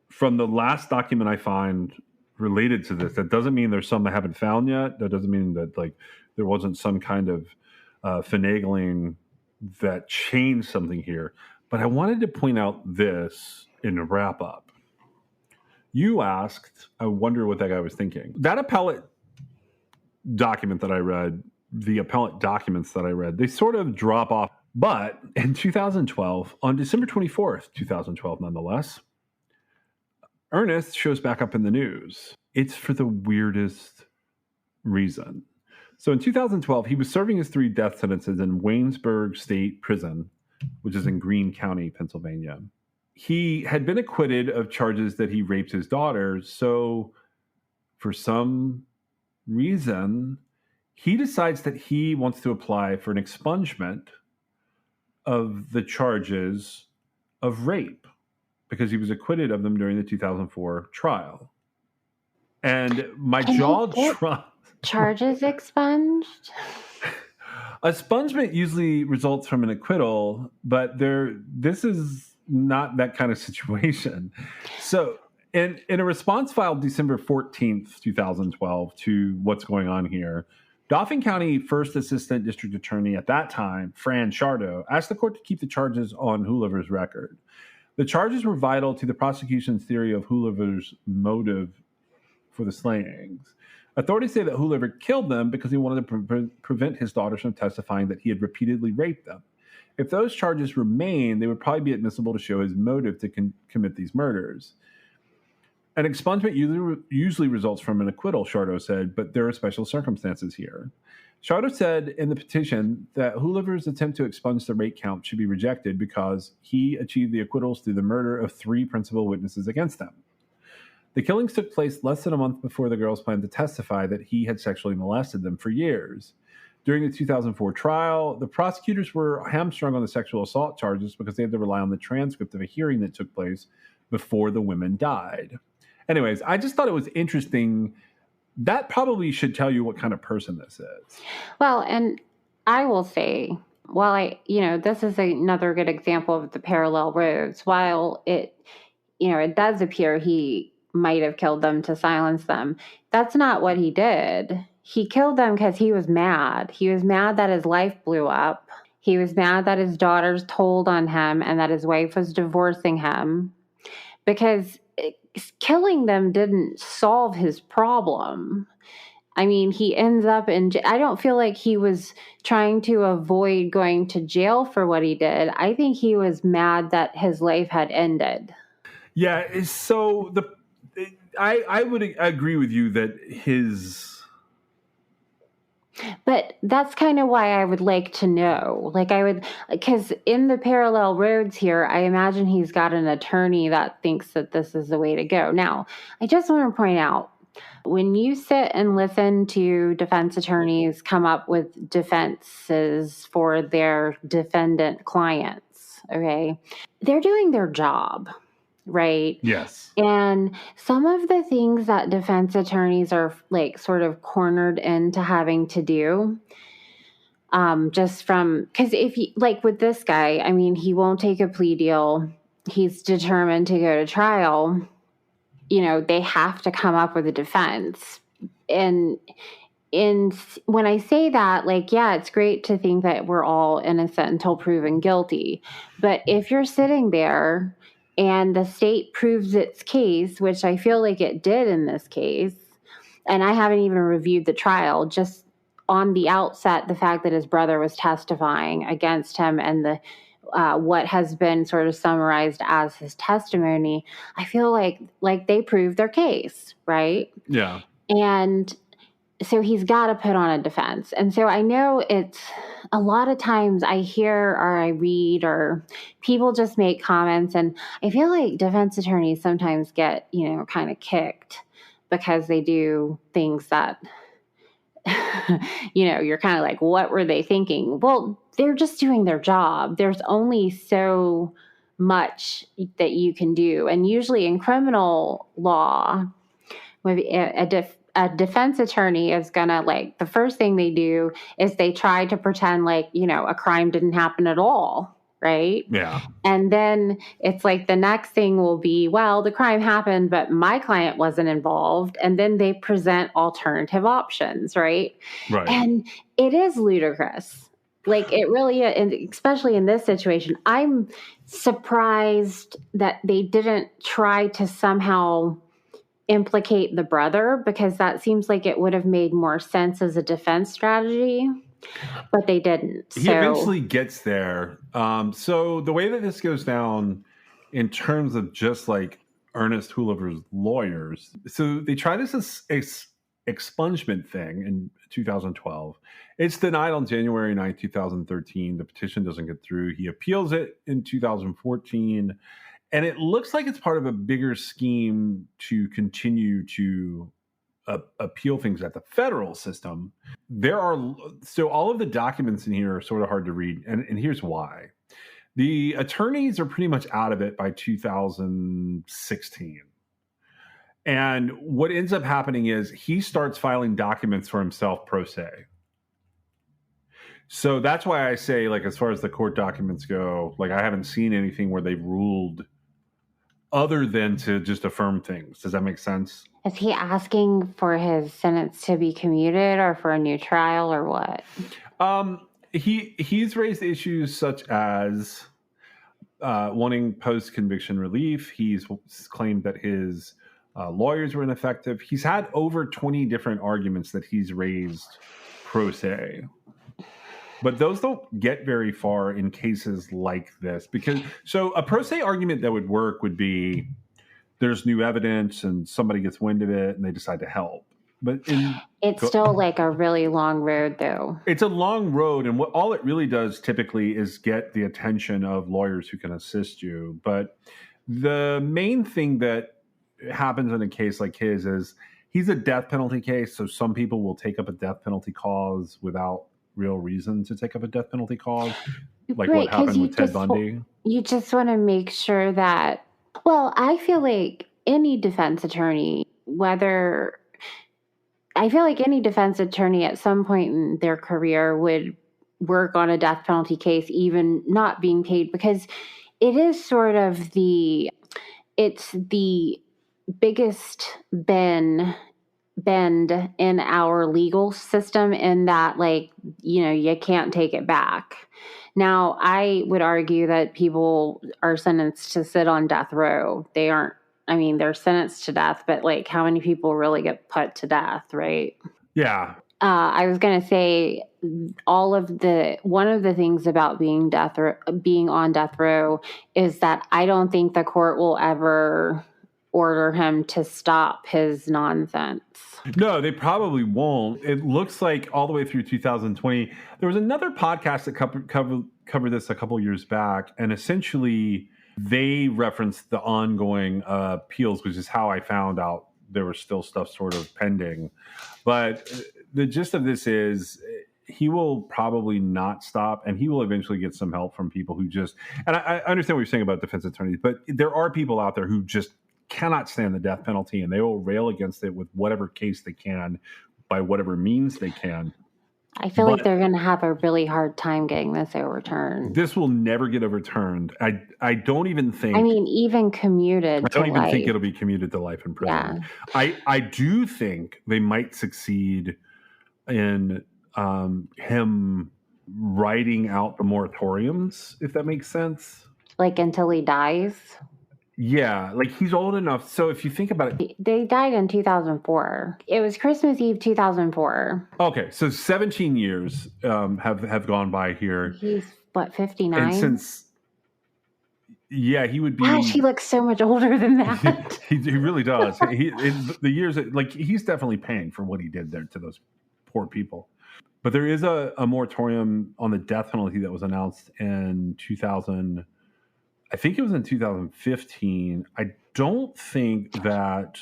from the last document I find related to this. That doesn't mean there's some I haven't found yet. That doesn't mean that there wasn't some kind of finagling that changed something here. But I wanted to point out this in a wrap up. You asked, I wonder what that guy was thinking. That appellate document that I read, the appellate documents that I read, they sort of drop off. But in 2012, on December 24th, 2012, nonetheless, Ernest shows back up in the news. It's for the weirdest reason. So in 2012, he was serving his 3 death sentences in Waynesburg State Prison, which is in Greene County, Pennsylvania. He had been acquitted of charges that he raped his daughter. So for some reason, he decides that he wants to apply for an expungement of the charges of rape because he was acquitted of them during the 2004 trial. And my jaw dropped. Charges expunged? Expungement usually results from an acquittal, but this is not that kind of situation. So in a response filed December 14th, 2012 to what's going on here, Dauphin County First Assistant District Attorney at that time, Fran Shardo, asked the court to keep the charges on Hooliver's record. The charges were vital to the prosecution's theory of Hooliver's motive for the slayings. Authorities say that Hooliver killed them because he wanted to prevent his daughters from testifying that he had repeatedly raped them. If those charges remain, they would probably be admissible to show his motive to commit these murders. An expungement usually results from an acquittal, Shardo said, but there are special circumstances here. Shardo said in the petition that Hooliver's attempt to expunge the rape count should be rejected because he achieved the acquittals through the murder of 3 principal witnesses against them. The killings took place less than a month before the girls planned to testify that he had sexually molested them for years. During the 2004 trial, the prosecutors were hamstrung on the sexual assault charges because they had to rely on the transcript of a hearing that took place before the women died. Anyways, I just thought it was interesting. That probably should tell you what kind of person this is. Well, and I will say, this is another good example of the parallel roads. While it does appear he might have killed them to silence them, that's not what he did. He killed them because he was mad. He was mad that his life blew up. He was mad that his daughters told on him and that his wife was divorcing him, because killing them didn't solve his problem. I mean, he ends up I don't feel like he was trying to avoid going to jail for what he did. I think he was mad that his life had ended. Yeah, so I would agree with you that his... But that's kind of why I would like to know. Because in the parallel roads here, I imagine he's got an attorney that thinks that this is the way to go. Now, I just want to point out, when you sit and listen to defense attorneys come up with defenses for their defendant clients, okay, they're doing their job. right? Yes. And some of the things that defense attorneys are like sort of cornered into having to do, just from, because if you, like with this guy, I mean, he won't take a plea deal. He's determined to go to trial. They have to come up with a defense. And when I say that, like, yeah, it's great to think that we're all innocent until proven guilty. But if you're sitting there and the state proves its case, which I feel like it did in this case, and I haven't even reviewed the trial, just on the outset, the fact that his brother was testifying against him and the what has been sort of summarized as his testimony, I feel like they proved their case, right? Yeah. And so he's got to put on a defense. And so I know it's a lot of times I hear or I read or people just make comments, and I feel like defense attorneys sometimes get, kind of kicked because they do things that, you're kind of like, what were they thinking? Well, they're just doing their job. There's only so much that you can do. And usually in criminal law, with a defense attorney is gonna, like, the first thing they do is they try to pretend like, a crime didn't happen at all, right? Yeah. And then it's like the next thing will be, well, the crime happened, but my client wasn't involved. And then they present alternative options, right? Right. And it is ludicrous. Like, it really, and especially in this situation, I'm surprised that they didn't try to somehow implicate the brother, because that seems like it would have made more sense as a defense strategy, but they didn't. He eventually gets there. So the way that this goes down in terms of just like Ernest Hoover's lawyers, so they try this expungement thing in 2012. It's denied on January 9th, 2013. The petition doesn't get through. He appeals it in 2014. And it looks like it's part of a bigger scheme to continue to appeal things at the federal system. So all of the documents in here are sort of hard to read. And here's why. The attorneys are pretty much out of it by 2016. And what ends up happening is he starts filing documents for himself pro se. So that's why I say, like, as far as the court documents go, like, I haven't seen anything where they've ruled other than to just affirm things. Does that make sense? Is he asking for his sentence to be commuted or for a new trial or what? He's raised issues such as wanting post-conviction relief. He's claimed that his lawyers were ineffective. He's had over 20 different arguments that he's raised pro se. But those don't get very far in cases like this, because so a pro se argument that would work would be there's new evidence and somebody gets wind of it and they decide to help. But it's still like a really long road, though. It's a long road, and all it really does typically is get the attention of lawyers who can assist you. But the main thing that happens in a case like his is he's a death penalty case, so some people will take up a death penalty cause without real reason to take up a death penalty cause, like right, what happened with Ted Bundy. You just want to make sure that, well, I feel like any defense attorney at some point in their career would work on a death penalty case, even not being paid, because it is sort of it's the biggest bend in our legal system, in that, like, you can't take it back. Now, I would argue that people are sentenced to sit on death row. They aren't, I mean, they're sentenced to death, but like, how many people really get put to death, right? Yeah. I was going to say one of the things about being on death row is that I don't think the court will ever order him to stop his nonsense. No, they probably won't. It looks like all the way through 2020. There was another podcast that covered this a couple years back, and essentially they referenced the ongoing appeals, which is how I found out there was still stuff sort of pending. But the gist of this is he will probably not stop, and he will eventually get some help from people who just, and I understand what you're saying about defense attorneys, but there are people out there who just cannot stand the death penalty, and they will rail against it with whatever case they can, by whatever means they can. I feel like they're going to have a really hard time getting this overturned. This will never get overturned. I don't even think. I mean, even commuted. I don't even think it'll be commuted to life in prison. Yeah. I do think they might succeed in him writing out the moratoriums, if that makes sense. Like until he dies. Yeah, like he's old enough. So if you think about it, they died in 2004. It was Christmas Eve 2004. Okay, so 17 years have gone by here. He's what, 59? And since, yeah, he would be. Gosh, he looks so much older than that. he really does. The years, like he's definitely paying for what he did there to those poor people. But there is a moratorium on the death penalty that was announced in 2000. I think it was in 2015. I don't think that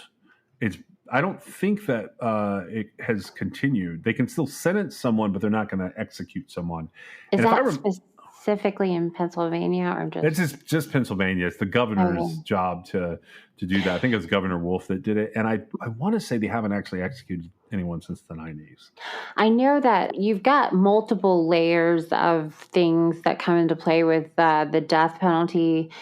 it has continued. They can still sentence someone, but they're not going to execute someone. Is that specifically in Pennsylvania, or just? It's just Pennsylvania. It's the governor's job to do that. I think it was Governor Wolf that did it, and I want to say they haven't actually executed anyone since the 90s. I know that you've got multiple layers of things that come into play with the death penalty.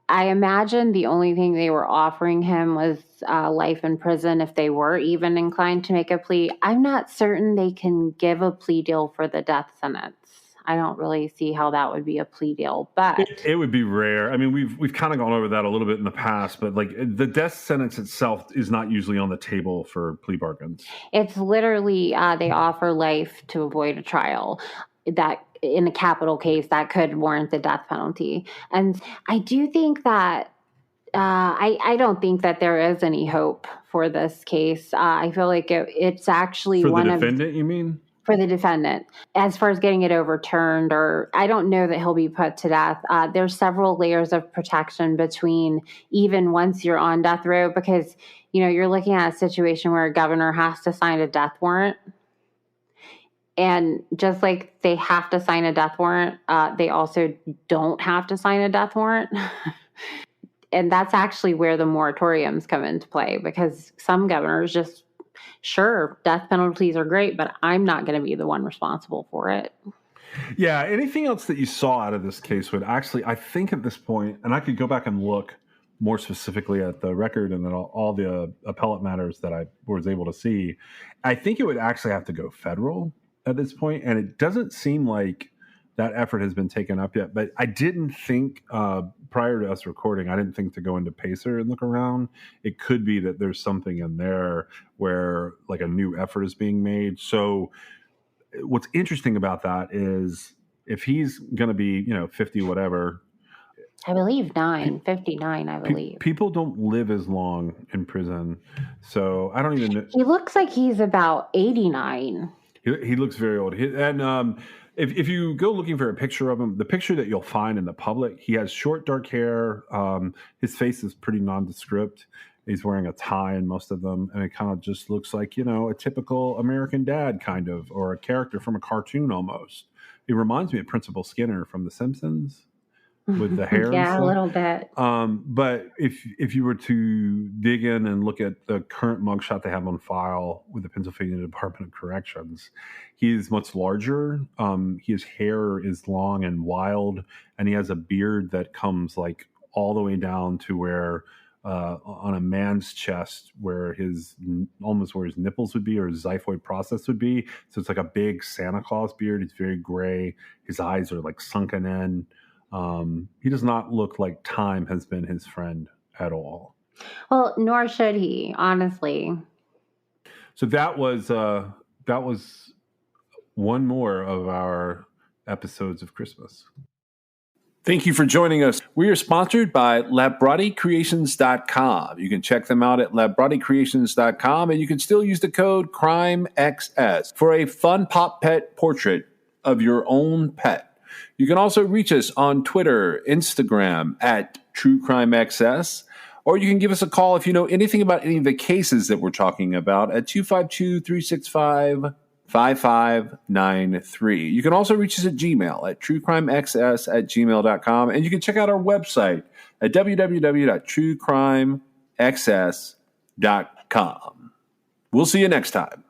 I imagine the only thing they were offering him was life in prison if they were even inclined to make a plea. I'm not certain they can give a plea deal for the death sentence. I don't really see how that would be a plea deal, but it would be rare. I mean, we've kind of gone over that a little bit in the past, but like the death sentence itself is not usually on the table for plea bargains. It's literally they offer life to avoid a trial. That in a capital case that could warrant the death penalty, and I do think that I don't think that there is any hope for this case. I feel like it's actually for one the defendant. You mean? For the defendant, as far as getting it overturned, or I don't know that he'll be put to death. There's several layers of protection between even once you're on death row, because, you're looking at a situation where a governor has to sign a death warrant. And just like they have to sign a death warrant, they also don't have to sign a death warrant. And that's actually where the moratoriums come into play, because some governors just, sure, death penalties are great, but I'm not going to be the one responsible for it. Yeah. Anything else that you saw out of this case would actually, I think at this point, and I could go back and look more specifically at the record and then all the appellate matters that I was able to see, I think it would actually have to go federal at this point. And it doesn't seem like that effort has been taken up yet. But I didn't think, prior to us recording, I didn't think to go into Pacer and look around. It could be that there's something in there where like a new effort is being made. So what's interesting about that is if he's going to be, 50, whatever. I believe 59, I believe. People don't live as long in prison. So I don't even know. He looks like he's about 89. He looks very old. If you go looking for a picture of him, the picture that you'll find in the public, he has short, dark hair. His face is pretty nondescript. He's wearing a tie in most of them. And it kind of just looks like, a typical American dad kind of, or a character from a cartoon almost. He reminds me of Principal Skinner from The Simpsons with the hair. Yeah, a little bit. But if you were to dig in and look at the current mugshot they have on file with the Pennsylvania Department of Corrections, he's much larger. His hair is long and wild, and he has a beard that comes like all the way down to where on a man's chest, where almost where his nipples would be or his xiphoid process would be. So it's like a big Santa Claus beard. It's very gray. His eyes are like sunken in. He does not look like time has been his friend at all. Well, nor should he, honestly. So that was one more of our episodes of Christmas. Thank you for joining us. We are sponsored by LabRottiCreations.com. You can check them out at LabRottiCreations.com, and you can still use the code CRIMEXS for a fun pop pet portrait of your own pet. You can also reach us on Twitter, Instagram at TrueCrimeXS, or you can give us a call if you know anything about any of the cases that we're talking about at 252-365-5000. 5593. You can also reach us at Gmail at truecrimexs@gmail.com. And you can check out our website at www.truecrimexs.com. We'll see you next time.